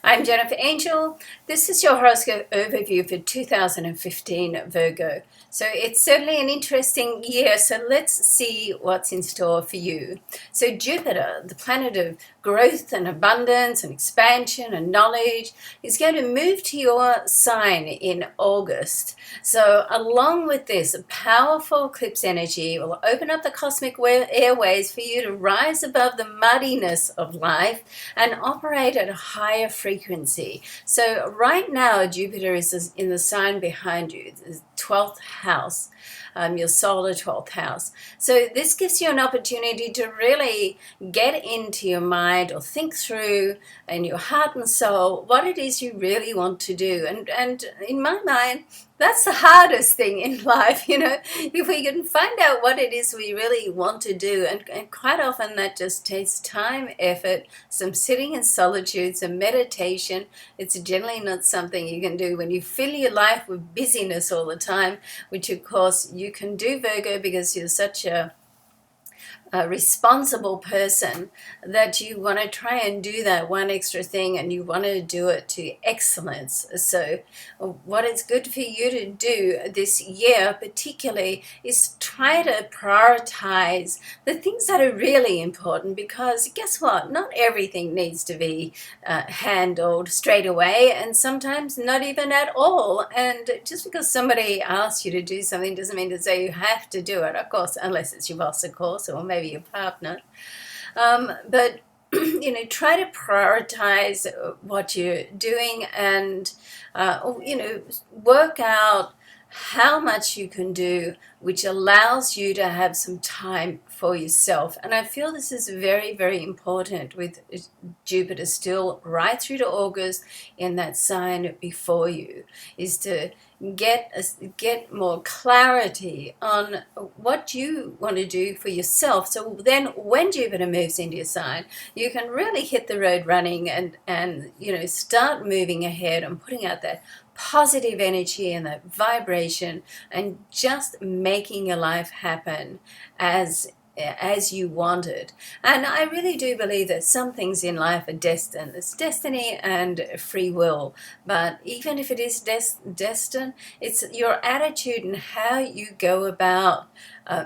I'm Jennifer Angel. This is your horoscope overview for 2015 Virgo. So it's certainly an interesting year. So let's see what's in store for you. So Jupiter, the planet of growth and abundance and expansion and knowledge, is going to move to your sign in August. So along with this, a powerful eclipse energy will open up the cosmic airways for you to rise above the muddiness of life and operate at a higher frequency. So right now, Jupiter is in the sign behind you, the 12th house, your solar 12th house. So this gives you an opportunity to really get into your mind or think through in your heart and soul what it is you really want to do. And in my mind, that's the hardest thing in life, if we can find out what it is we really want to do. And quite often that just takes time, effort, some sitting in solitude, some meditation. It's generally not something you can do when you fill your life with busyness all the time, which of course you can do, Virgo, because you're such a responsible person that you want to try and do that one extra thing, and you want to do it to excellence. So what is good for you to do this year particularly is try to prioritize the things that are really important, because guess what, not everything needs to be handled straight away, and sometimes not even at all. And just because somebody asks you to do something doesn't mean to say you have to do it, of course, unless it's your boss, of course, or maybe your partner. But try to prioritize what you're doing, and work out how much you can do, which allows you to have some time for yourself. And I feel this is very, very important with Jupiter still right through to August in that sign before you, is to get more clarity on what you want to do for yourself. So then when Jupiter moves into your sign, you can really hit the road running and start moving ahead and putting out that positive energy and that vibration, and just making your life happen as you want it. And I really do believe that some things in life are destined. It's destiny and free will. But even if it is destined, it's your attitude and how you go about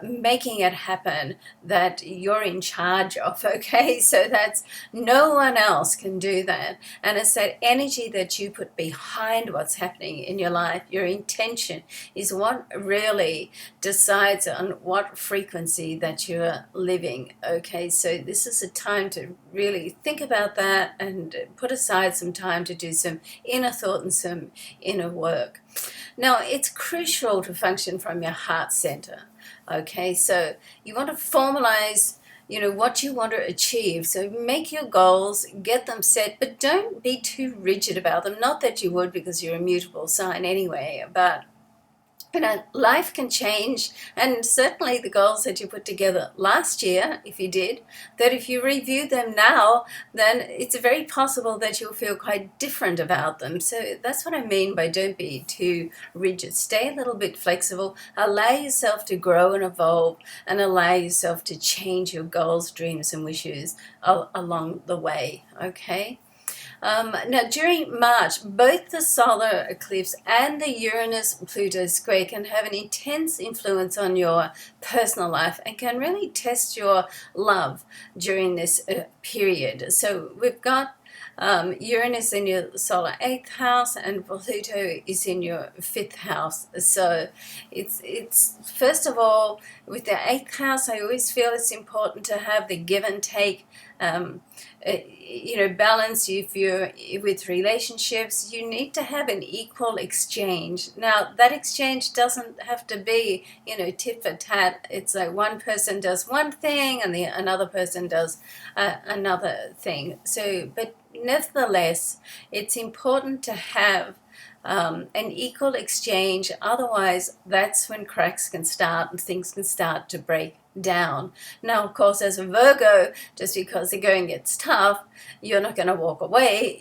making it happen that you're in charge of, okay? So that's, no one else can do that. And it's that energy that you put behind what's happening in your life. Your intention is what really decides on what frequency that you're living, okay? So this is a time to really think about that and put aside some time to do some inner thought and some inner work. Now, it's crucial to function from your heart center. Okay, so you want to formalize, what you want to achieve. So make your goals, get them set, but don't be too rigid about them. Not that you would, because you're a mutable sign anyway, but life can change, and certainly the goals that you put together last year, if you did, that if you review them now, then it's very possible that you'll feel quite different about them. So that's what I mean by don't be too rigid. Stay a little bit flexible, allow yourself to grow and evolve, and allow yourself to change your goals, dreams, and wishes along the way, okay? Now, during March, both the solar eclipse and the Uranus-Pluto square can have an intense influence on your personal life and can really test your love during this period. So we've got Uranus in your solar 8th house, and Pluto is in your 5th house. So it's first of all, with the 8th house, I always feel it's important to have the give and take balance. If you're with relationships, you need to have an equal exchange. Now, that exchange doesn't have to be, tit for tat. It's like one person does one thing and another person does another thing. So, but nevertheless, it's important to have an equal exchange. Otherwise, that's when cracks can start and things can start to break down. Now, of course, as a Virgo, just because the going gets tough, you're not going to walk away.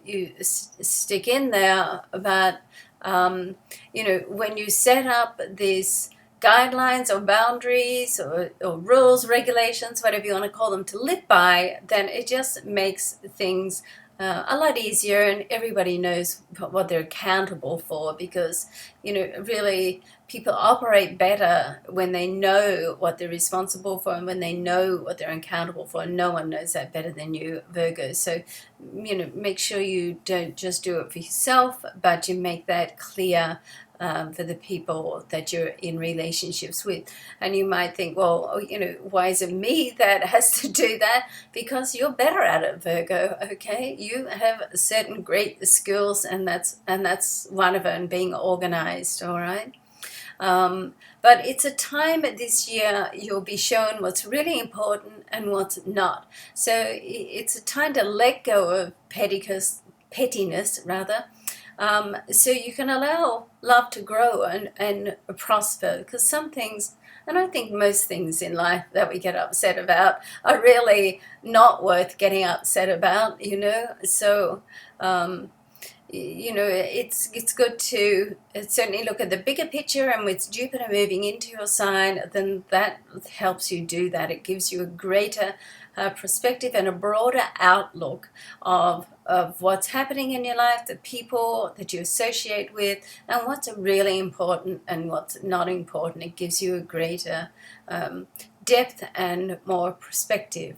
You stick in there. But when you set up these guidelines or boundaries or rules, regulations, whatever you want to call them, to live by, then it just makes things a lot easier, and everybody knows what they're accountable for, because really people operate better when they know what they're responsible for and when they know what they're accountable for. No one knows that better than you, Virgo. So make sure you don't just do it for yourself, but you make that clear for the people that you're in relationships with. And you might think, well, why is it me that has to do that? Because you're better at it, Virgo. Okay, you have certain great skills, and that's one of them, being organized. All right. But it's a time this year you'll be shown what's really important and what's not. So it's a time to let go of pettiness rather, so you can allow love to grow and prosper. Because some things, and I think most things in life that we get upset about, are really not worth getting upset about, So, it's good to certainly look at the bigger picture, and with Jupiter moving into your sign, then that helps you do that. It gives you a greater perspective and a broader outlook of what's happening in your life, the people that you associate with, and what's really important and what's not important. It gives you a greater depth and more perspective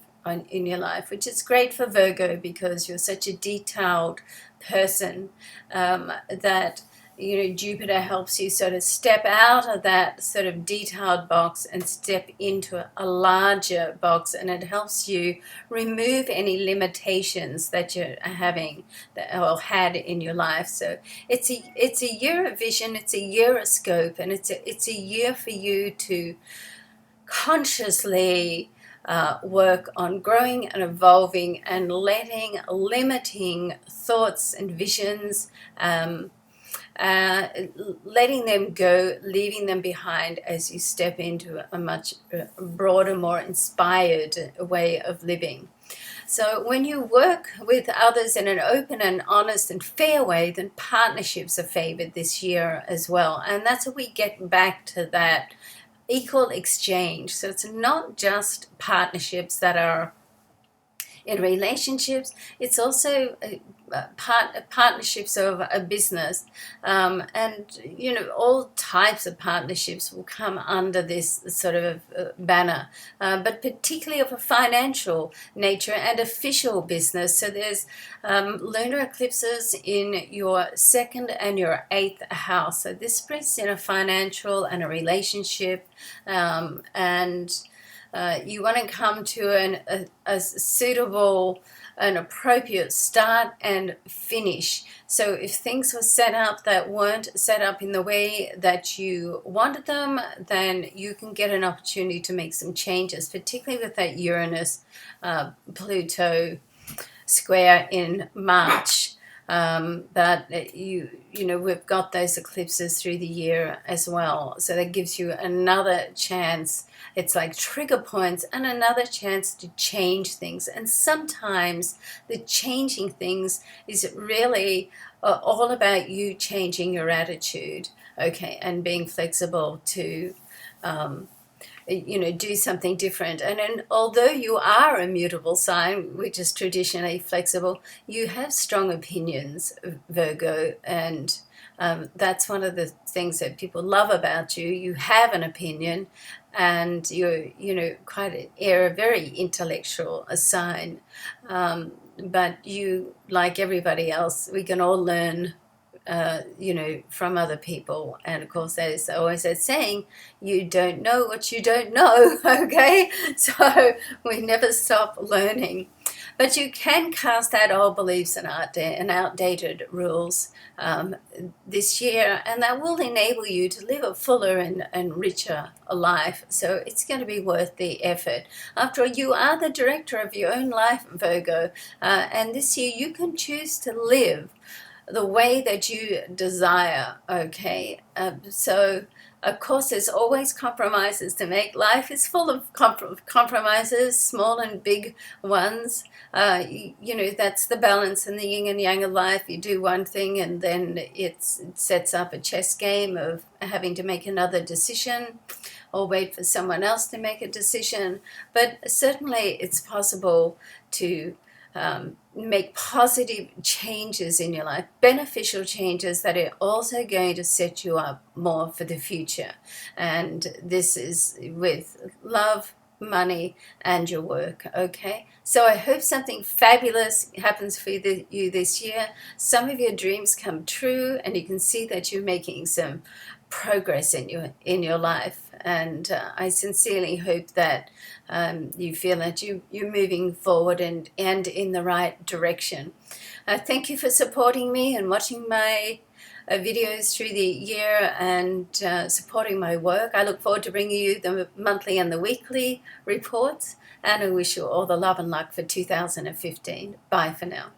in your life, which is great for Virgo, because you're such a detailed person, that Jupiter helps you sort of step out of that sort of detailed box and step into a larger box, and it helps you remove any limitations that you're having or had in your life. So it's a year of vision, it's a year of scope, and it's a year for you to consciously work on growing and evolving and letting limiting thoughts and visions, letting them go, leaving them behind as you step into a much broader, more inspired way of living. So when you work with others in an open and honest and fair way, then partnerships are favored this year as well. And that's how we get back to that equal exchange. So it's not just partnerships that are in relationships, it's also partnerships of a business, and all types of partnerships will come under this sort of banner, but particularly of a financial nature and official business. So there's lunar eclipses in your second and your eighth house, so this brings in a financial and a relationship, and you want to come to a suitable and appropriate start and finish. So if things were set up that weren't set up in the way that you wanted them, then you can get an opportunity to make some changes, particularly with that Uranus Pluto square in March. But we've got those eclipses through the year as well, so that gives you another chance. It's like trigger points and another chance to change things. And sometimes the changing things is really all about you changing your attitude, okay, and being flexible to do something different. And although you are a mutable sign, which is traditionally flexible, you have strong opinions, Virgo, and that's one of the things that people love about you. You have an opinion, and you're a very intellectual sign. But you, like everybody else, we can all learn from other people. And of course, there's always that saying, you don't know what you don't know, okay? So we never stop learning. But you can cast out old beliefs and outdated rules this year, and that will enable you to live a fuller and richer life. So it's going to be worth the effort. After all, you are the director of your own life, Virgo, and this year you can choose to live the way that you desire, okay? So, of course, there's always compromises to make. Life is full of compromises, small and big ones. That's the balance in the yin and yang of life. You do one thing, and then it sets up a chess game of having to make another decision or wait for someone else to make a decision. But certainly it's possible to make positive changes in your life, beneficial changes that are also going to set you up more for the future. And this is with love, money, and your work. Okay, so I hope something fabulous happens for you this year. Some of your dreams come true, and you can see that you're making some progress in your life. And I sincerely hope that you feel that you're moving forward and in the right direction. Thank you for supporting me and watching my videos through the year and supporting my work. I look forward to bringing you the monthly and the weekly reports, and I wish you all the love and luck for 2015. Bye for now.